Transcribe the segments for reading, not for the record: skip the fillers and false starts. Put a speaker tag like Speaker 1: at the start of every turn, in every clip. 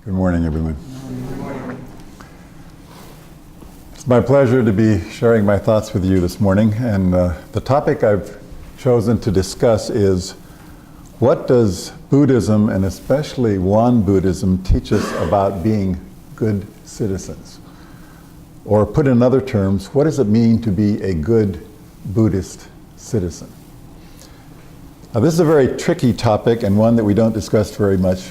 Speaker 1: Good morning, everyone. It's my pleasure to be sharing my thoughts with you this morning, and the topic I've chosen to discuss is what does Buddhism, and especially Won Buddhism, teach us about being good citizens? Or put in other terms, what does it mean to be a good Buddhist citizen? Now, this is a very tricky topic and one that we don't discuss very much,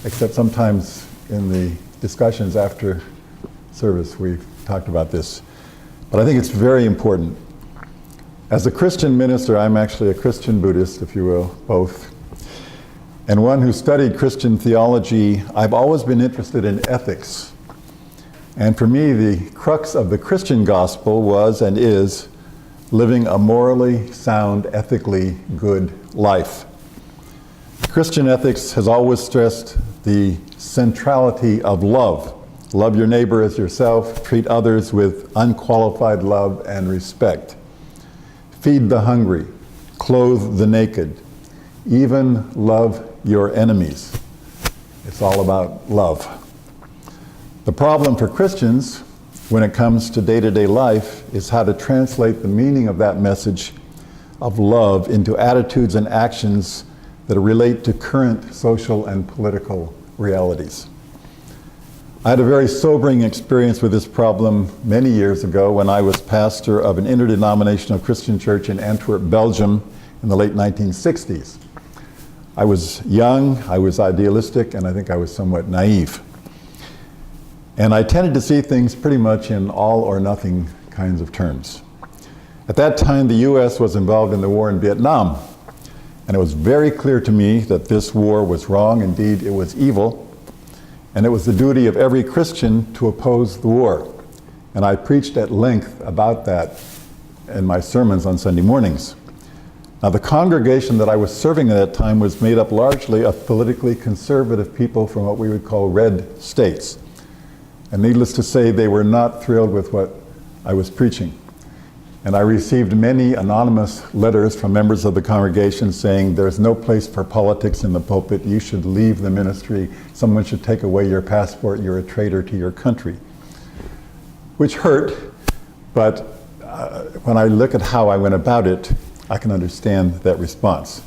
Speaker 1: except sometimes in the discussions after service we've talked about this. But I think it's very important. As a Christian minister, I'm actually a Christian Buddhist, if you will, both. And one who studied Christian theology, I've always been interested in ethics. And for me, the crux of the Christian gospel was and is living a morally sound, ethically good life. Christian ethics has always stressed the centrality of love. Love your neighbor as yourself, treat others with unqualified love and respect. Feed the hungry, clothe the naked, even love your enemies. It's all about love. The problem for Christians when it comes to day-to-day life is how to translate the meaning of that message of love into attitudes and actions that relate to current social and political realities. I had a very sobering experience with this problem many years ago when I was pastor of an interdenominational Christian church in Antwerp, Belgium in the late 1960s. I was young, I was idealistic, and I think I was somewhat naive. And I tended to see things pretty much in all or nothing kinds of terms. At that time, the U.S. was involved in the war in Vietnam. And it was very clear to me that this war was wrong, indeed it was evil, and it was the duty of every Christian to oppose the war. And I preached at length about that in my sermons on Sunday mornings. Now, the congregation that I was serving at that time was made up largely of politically conservative people from what we would call red states. And needless to say, they were not thrilled with what I was preaching. And I received many anonymous letters from members of the congregation saying, there's no place for politics in the pulpit, you should leave the ministry, someone should take away your passport, you're a traitor to your country. Which hurt, but when I look at how I went about it, I can understand that response.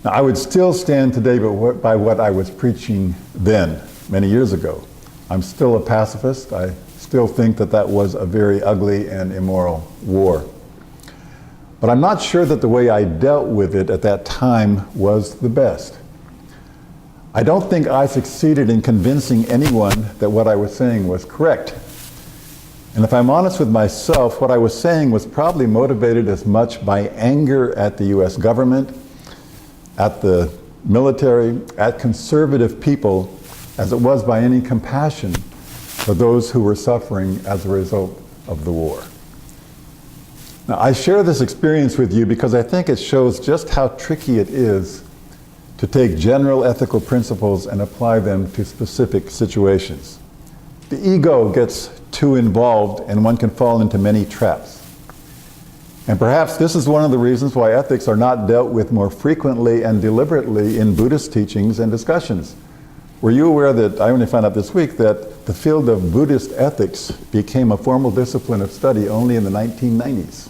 Speaker 1: Now, I would still stand today by what I was preaching then, many years ago. I'm still a pacifist. I still think that that was a very ugly and immoral war. But I'm not sure that the way I dealt with it at that time was the best. I don't think I succeeded in convincing anyone that what I was saying was correct. And if I'm honest with myself, what I was saying was probably motivated as much by anger at the US government, at the military, at conservative people, as it was by any compassion for those who were suffering as a result of the war. Now, I share this experience with you because I think it shows just how tricky it is to take general ethical principles and apply them to specific situations. The ego gets too involved and one can fall into many traps. And perhaps this is one of the reasons why ethics are not dealt with more frequently and deliberately in Buddhist teachings and discussions. Were you aware that, I only found out this week, that the field of Buddhist ethics became a formal discipline of study only in the 1990s?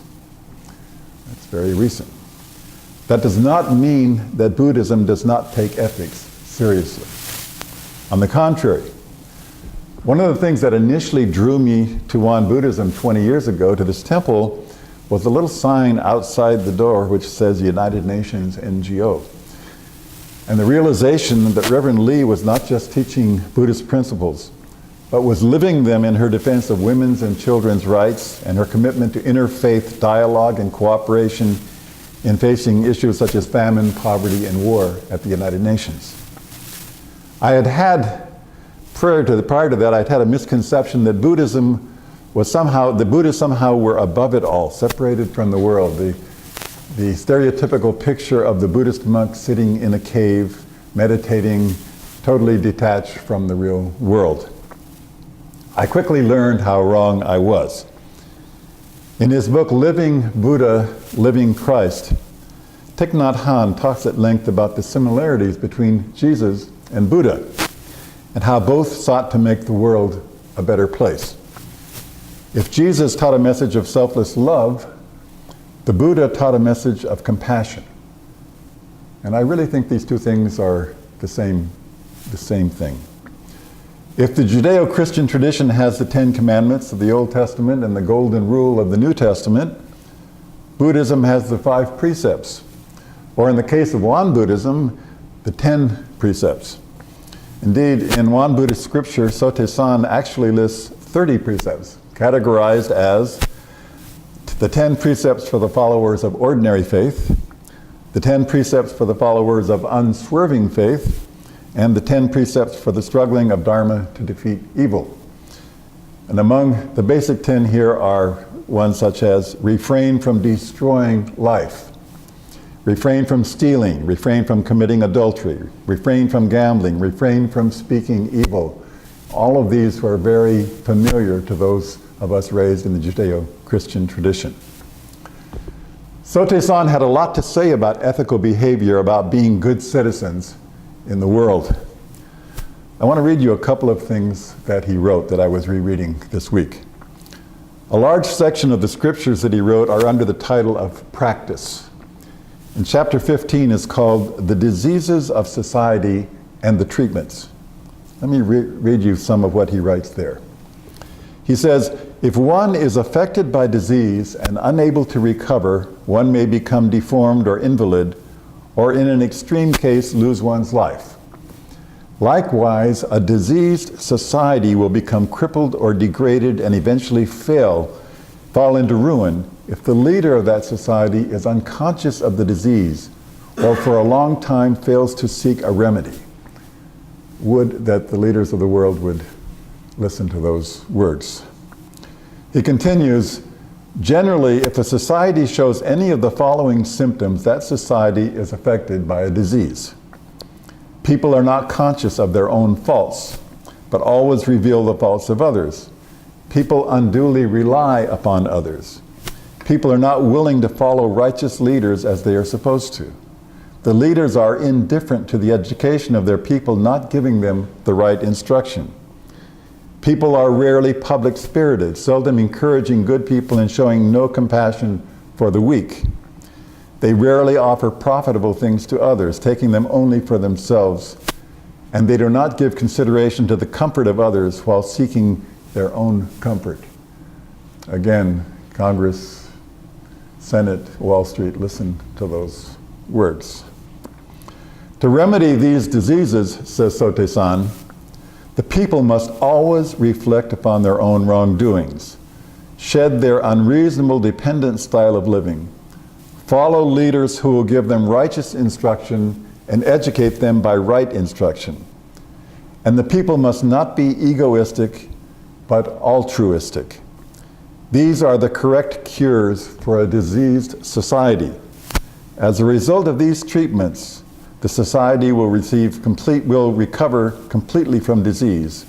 Speaker 1: That's very recent. That does not mean that Buddhism does not take ethics seriously. On the contrary, one of the things that initially drew me to Won Buddhism 20 years ago, to this temple, was a little sign outside the door which says United Nations NGO. And the realization that Reverend Lee was not just teaching Buddhist principles, but was living them in her defense of women's and children's rights and her commitment to interfaith dialogue and cooperation in facing issues such as famine, poverty, and war at the United Nations. Prior to that, I'd had a misconception that Buddhism was the Buddhists somehow were above it all, separated from the world. The stereotypical picture of the Buddhist monk sitting in a cave, meditating, totally detached from the real world. I quickly learned how wrong I was. In his book, Living Buddha, Living Christ, Thich Nhat Hanh talks at length about the similarities between Jesus and Buddha. and how both sought to make the world a better place. If Jesus taught a message of selfless love, the Buddha taught a message of compassion. And I really think these two things are the same thing. If the Judeo-Christian tradition has the Ten Commandments of the Old Testament and the Golden Rule of the New Testament, Buddhism has the 5 precepts, or in the case of Won Buddhism, the 10 precepts. Indeed, in Won Buddhist scripture, Sotaesan actually lists 30 precepts, categorized as the 10 precepts for the followers of ordinary faith, the 10 precepts for the followers of unswerving faith, and the 10 precepts for the struggling of Dharma to defeat evil. And among the basic 10 here are ones such as refrain from destroying life, refrain from stealing, refrain from committing adultery, refrain from gambling, refrain from speaking evil. All of these were very familiar to those of us raised in the Judeo-Christian tradition. Sotaesan had a lot to say about ethical behavior, about being good citizens in the world. I want to read you a couple of things that he wrote that I was rereading this week. A large section of the scriptures that he wrote are under the title of practice. And chapter 15 is called The Diseases of Society and the Treatments. Let me read you some of what he writes there. He says, if one is affected by disease and unable to recover, one may become deformed or invalid, or in an extreme case, lose one's life. Likewise, a diseased society will become crippled or degraded and eventually fall into ruin if the leader of that society is unconscious of the disease or for a long time fails to seek a remedy. Would that the leaders of the world would listen to those words. He continues, generally, if a society shows any of the following symptoms, that society is affected by a disease. People are not conscious of their own faults, but always reveal the faults of others. People unduly rely upon others. People are not willing to follow righteous leaders as they are supposed to. The leaders are indifferent to the education of their people, not giving them the right instruction. People are rarely public-spirited, seldom encouraging good people and showing no compassion for the weak. They rarely offer profitable things to others, taking them only for themselves, and they do not give consideration to the comfort of others while seeking their own comfort. Again, Congress, Senate, Wall Street, listen to those words. To remedy these diseases, says Sotaesan, the people must always reflect upon their own wrongdoings, shed their unreasonable dependent style of living, follow leaders who will give them righteous instruction and educate them by right instruction. And the people must not be egoistic, but altruistic. These are the correct cures for a diseased society. As a result of these treatments, the society will recover completely from disease,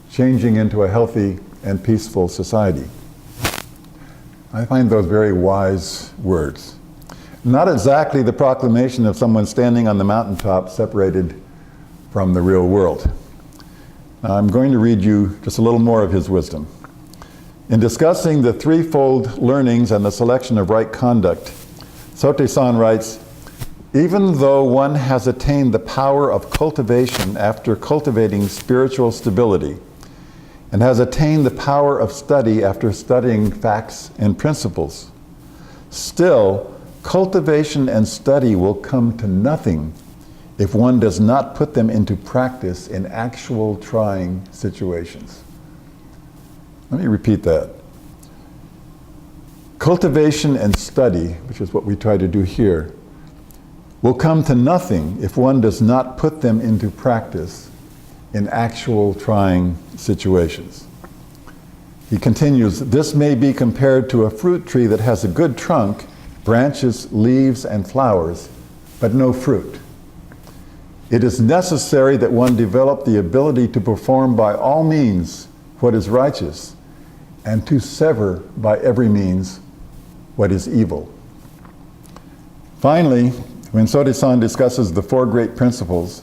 Speaker 1: changing into a healthy and peaceful society. I find those very wise words. Not exactly the proclamation of someone standing on the mountaintop separated from the real world. Now, I'm going to read you just a little more of his wisdom. In discussing the threefold learnings and the selection of right conduct, Sotaesan writes, even though one has attained the power of cultivation after cultivating spiritual stability, and has attained the power of study after studying facts and principles, still, cultivation and study will come to nothing if one does not put them into practice in actual trying situations. Let me repeat that. Cultivation and study, which is what we try to do here, will come to nothing if one does not put them into practice in actual trying situations. He continues, this may be compared to a fruit tree that has a good trunk, branches, leaves, and flowers, but no fruit. It is necessary that one develop the ability to perform by all means what is righteous, and to sever by every means what is evil. Finally, when Sotaesan discusses the four great principles,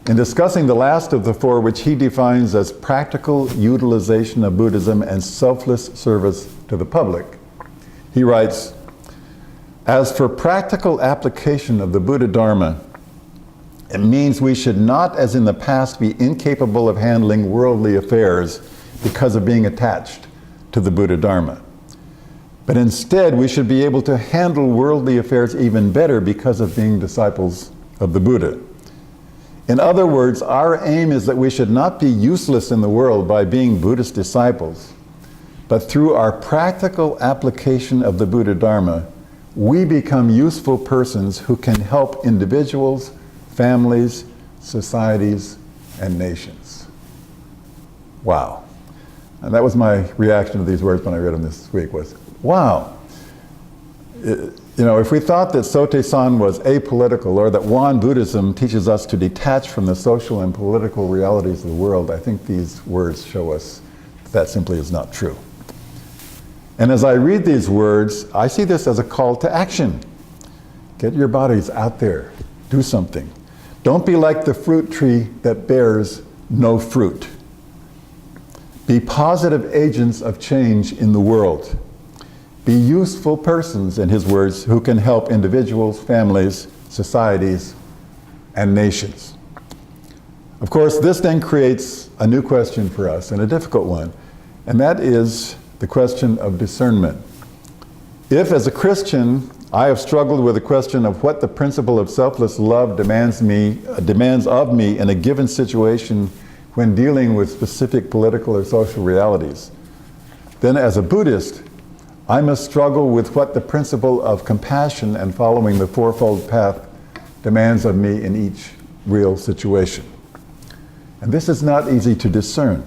Speaker 1: In discussing the last of the four, which he defines as practical utilization of Buddhism and selfless service to the public, he writes, "As for practical application of the Buddha Dharma, it means we should not, as in the past, be incapable of handling worldly affairs because of being attached to the Buddha Dharma. But instead, we should be able to handle worldly affairs even better because of being disciples of the Buddha. In other words, our aim is that we should not be useless in the world by being Buddhist disciples, but through our practical application of the Buddha Dharma, we become useful persons who can help individuals, families, societies, and nations." Wow. And that was my reaction to these words when I read them this week, was, wow. If we thought that Sotaesan was apolitical, or that Won Buddhism teaches us to detach from the social and political realities of the world, I think these words show us that simply is not true. And as I read these words, I see this as a call to action. Get your bodies out there. Do something. Don't be like the fruit tree that bears no fruit. Be positive agents of change in the world. Be useful persons, in his words, who can help individuals, families, societies, and nations. Of course, this then creates a new question for us, and a difficult one, and that is the question of discernment. If, as a Christian, I have struggled with the question of what the principle of selfless love demands of me in a given situation when dealing with specific political or social realities, then as a Buddhist, I must struggle with what the principle of compassion and following the Fourfold Path demands of me in each real situation. And this is not easy to discern.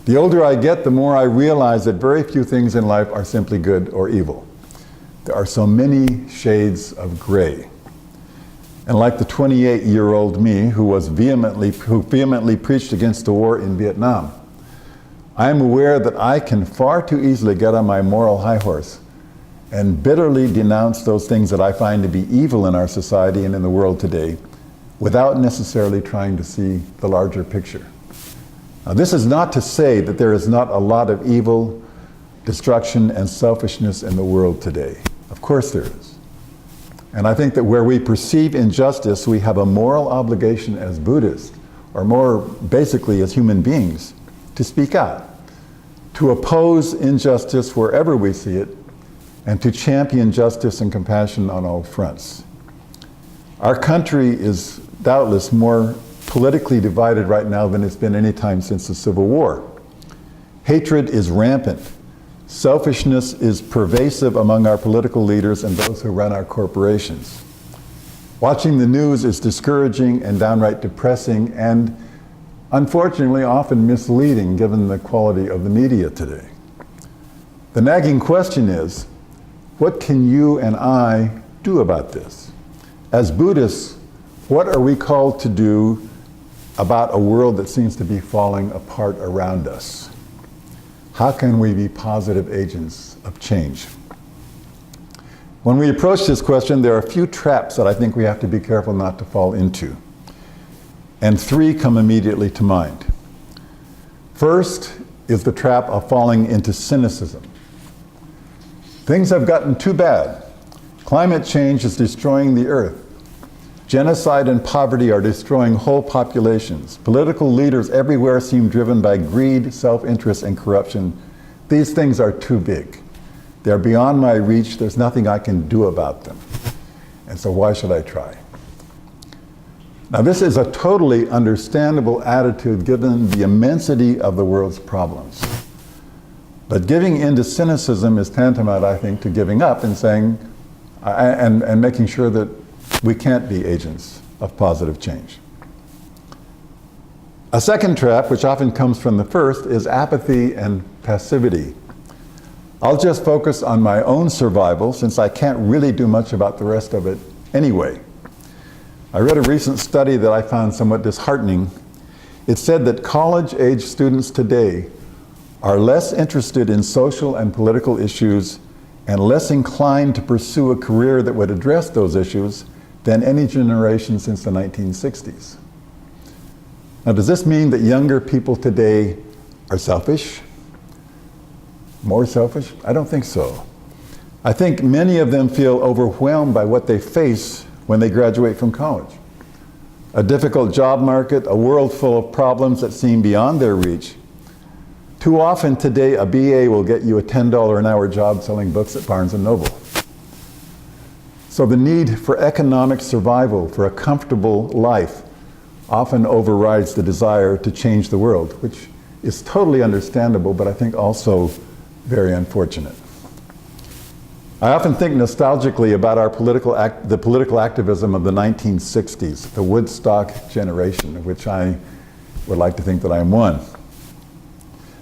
Speaker 1: The older I get, the more I realize that very few things in life are simply good or evil. There are so many shades of gray. And like the 28-year-old me who vehemently preached against the war in Vietnam, I am aware that I can far too easily get on my moral high horse and bitterly denounce those things that I find to be evil in our society and in the world today, without necessarily trying to see the larger picture. Now, this is not to say that there is not a lot of evil, destruction, and selfishness in the world today. Of course there is. And I think that where we perceive injustice, we have a moral obligation as Buddhists, or more basically as human beings, to speak out, to oppose injustice wherever we see it, and to champion justice and compassion on all fronts. Our country is doubtless more politically divided right now than it's been any time since the Civil War. Hatred is rampant. Selfishness is pervasive among our political leaders and those who run our corporations. Watching the news is discouraging and downright depressing, and unfortunately often misleading given the quality of the media today. The nagging question is, what can you and I do about this? As Buddhists, what are we called to do about a world that seems to be falling apart around us? How can we be positive agents of change? When we approach this question, there are a few traps that I think we have to be careful not to fall into. And three come immediately to mind. First is the trap of falling into cynicism. Things have gotten too bad. Climate change is destroying the earth. Genocide and poverty are destroying whole populations. Political leaders everywhere seem driven by greed, self-interest, and corruption. These things are too big. They're beyond my reach. There's nothing I can do about them. And so why should I try? Now, this is a totally understandable attitude given the immensity of the world's problems. But giving in to cynicism is tantamount, I think, to giving up and saying, and making sure that we can't be agents of positive change. A second trap, which often comes from the first, is apathy and passivity. I'll just focus on my own survival since I can't really do much about the rest of it anyway. I read a recent study that I found somewhat disheartening. It said that college-age students today are less interested in social and political issues and less inclined to pursue a career that would address those issues than any generation since the 1960s. Now, does this mean that younger people today are selfish? More selfish? I don't think so. I think many of them feel overwhelmed by what they face when they graduate from college. A difficult job market, a world full of problems that seem beyond their reach. Too often today, a BA will get you a $10 an hour job selling books at Barnes & Noble. So the need for economic survival, for a comfortable life, often overrides the desire to change the world, which is totally understandable, but I think also very unfortunate. I often think nostalgically about the political activism of the 1960s, the Woodstock generation, of which I would like to think that I am one.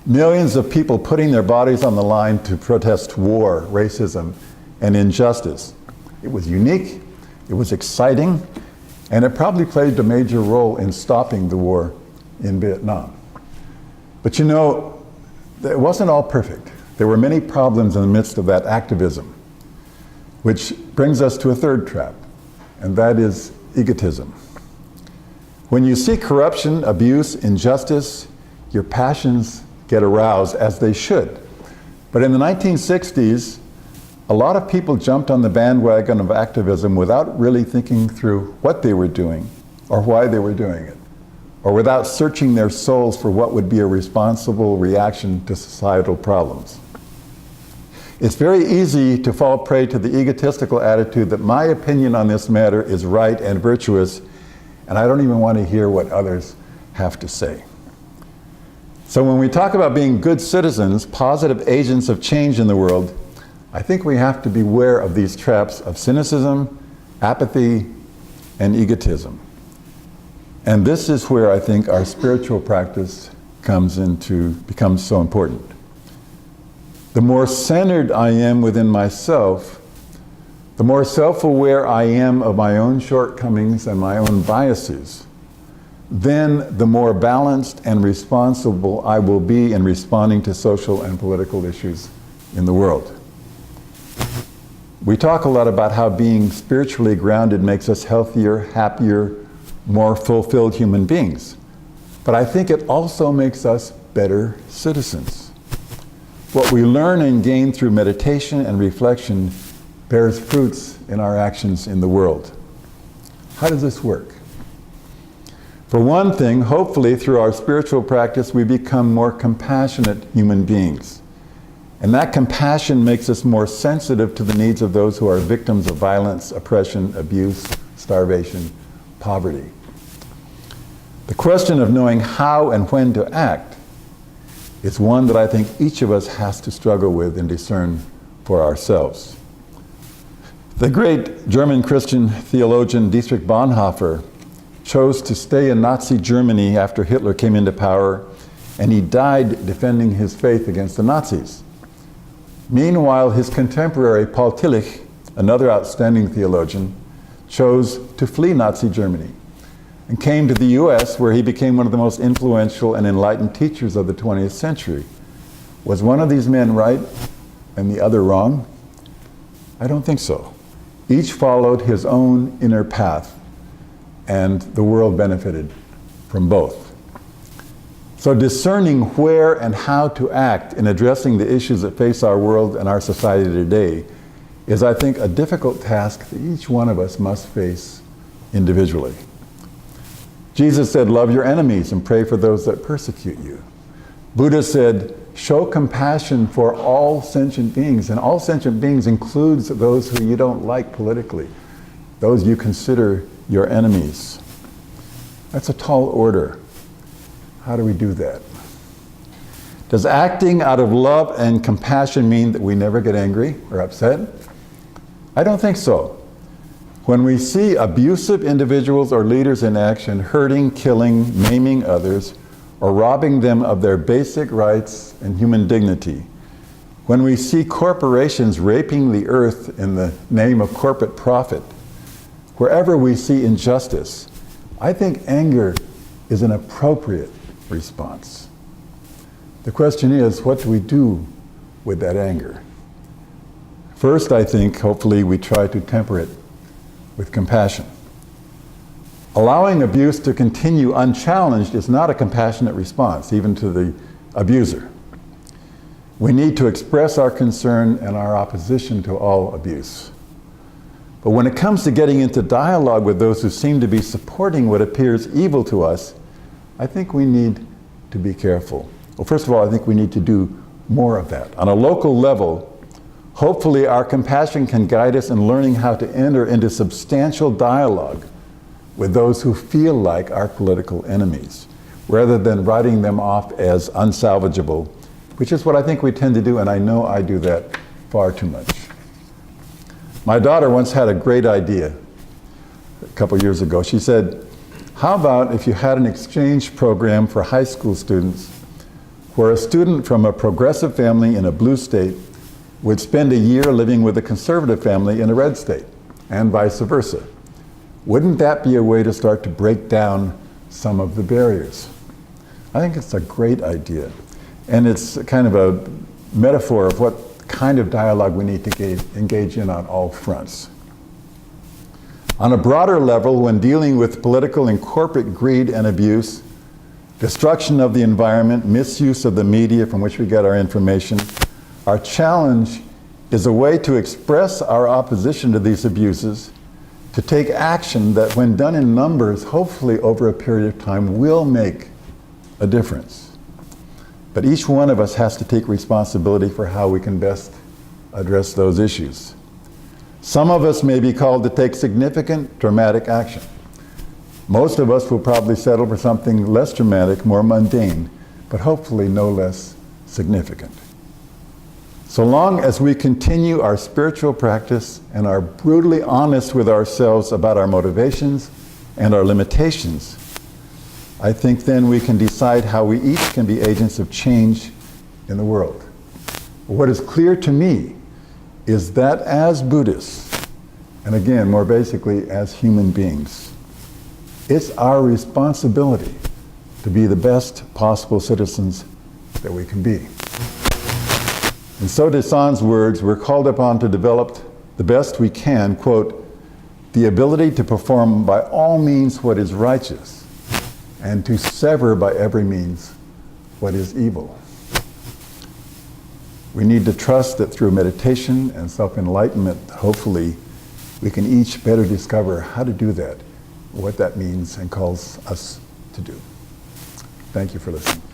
Speaker 1: Millions of people putting their bodies on the line to protest war, racism, and injustice. It was unique, it was exciting, and it probably played a major role in stopping the war in Vietnam. But you know, it wasn't all perfect. There were many problems in the midst of that activism, which brings us to a third trap, and that is egotism. When you see corruption, abuse, injustice, your passions get aroused, as they should. But in the 1960s, a lot of people jumped on the bandwagon of activism without really thinking through what they were doing or why they were doing it, or without searching their souls for what would be a responsible reaction to societal problems. It's very easy to fall prey to the egotistical attitude that my opinion on this matter is right and virtuous, and I don't even want to hear what others have to say. So when we talk about being good citizens, positive agents of change in the world, I think we have to beware of these traps of cynicism, apathy, and egotism. And this is where I think our spiritual practice becomes so important. The more centered I am within myself, the more self-aware I am of my own shortcomings and my own biases, then the more balanced and responsible I will be in responding to social and political issues in the world. We talk a lot about how being spiritually grounded makes us healthier, happier, more fulfilled human beings. But I think it also makes us better citizens. What we learn and gain through meditation and reflection bears fruits in our actions in the world. How does this work? For one thing, hopefully through our spiritual practice, we become more compassionate human beings. And that compassion makes us more sensitive to the needs of those who are victims of violence, oppression, abuse, starvation, poverty. The question of knowing how and when to act is one that I think each of us has to struggle with and discern for ourselves. The great German Christian theologian Dietrich Bonhoeffer chose to stay in Nazi Germany after Hitler came into power, and he died defending his faith against the Nazis. Meanwhile, his contemporary Paul Tillich, another outstanding theologian, chose to flee Nazi Germany and came to the US, where he became one of the most influential and enlightened teachers of the 20th century. Was one of these men right and the other wrong? I don't think so. Each followed his own inner path, and the world benefited from both. So discerning where and how to act in addressing the issues that face our world and our society today is, I think, a difficult task that each one of us must face individually. Jesus said, love your enemies and pray for those that persecute you. Buddha said, show compassion for all sentient beings, and all sentient beings includes those who you don't like politically, those you consider your enemies. That's a tall order. How do we do that? Does acting out of love and compassion mean that we never get angry or upset? I don't think so. When we see abusive individuals or leaders in action, hurting, killing, maiming others, or robbing them of their basic rights and human dignity, when we see corporations raping the earth in the name of corporate profit, wherever we see injustice, I think anger is an appropriate response. The question is, what do we do with that anger? First, I think, hopefully, we try to temper it with compassion. Allowing abuse to continue unchallenged is not a compassionate response, even to the abuser. We need to express our concern and our opposition to all abuse. But when it comes to getting into dialogue with those who seem to be supporting what appears evil to us, I think we need to be careful. Well, first of all, I think we need to do more of that. On a local level, hopefully our compassion can guide us in learning how to enter into substantial dialogue with those who feel like our political enemies, rather than writing them off as unsalvageable, which is what I think we tend to do, and I know I do that far too much. My daughter once had a great idea a couple years ago. She said, how about if you had an exchange program for high school students where a student from a progressive family in a blue state would spend a year living with a conservative family in a red state, and vice versa? Wouldn't that be a way to start to break down some of the barriers? I think it's a great idea. And it's kind of a metaphor of what kind of dialogue we need to engage in on all fronts. On a broader level, when dealing with political and corporate greed and abuse, destruction of the environment, misuse of the media from which we get our information, our challenge is a way to express our opposition to these abuses, to take action that, when done in numbers, hopefully over a period of time, will make a difference. But each one of us has to take responsibility for how we can best address those issues. Some of us may be called to take significant, dramatic action. Most of us will probably settle for something less dramatic, more mundane, but hopefully no less significant. So long as we continue our spiritual practice and are brutally honest with ourselves about our motivations and our limitations, I think then we can decide how we each can be agents of change in the world. What is clear to me is that as Buddhists, and again, more basically, as human beings, it's our responsibility to be the best possible citizens that we can be. In So Desan's words, we're called upon to develop the best we can, quote, the ability to perform by all means what is righteous, and to sever by every means what is evil. We need to trust that through meditation and self-enlightenment, hopefully, we can each better discover how to do that, what that means and calls us to do. Thank you for listening.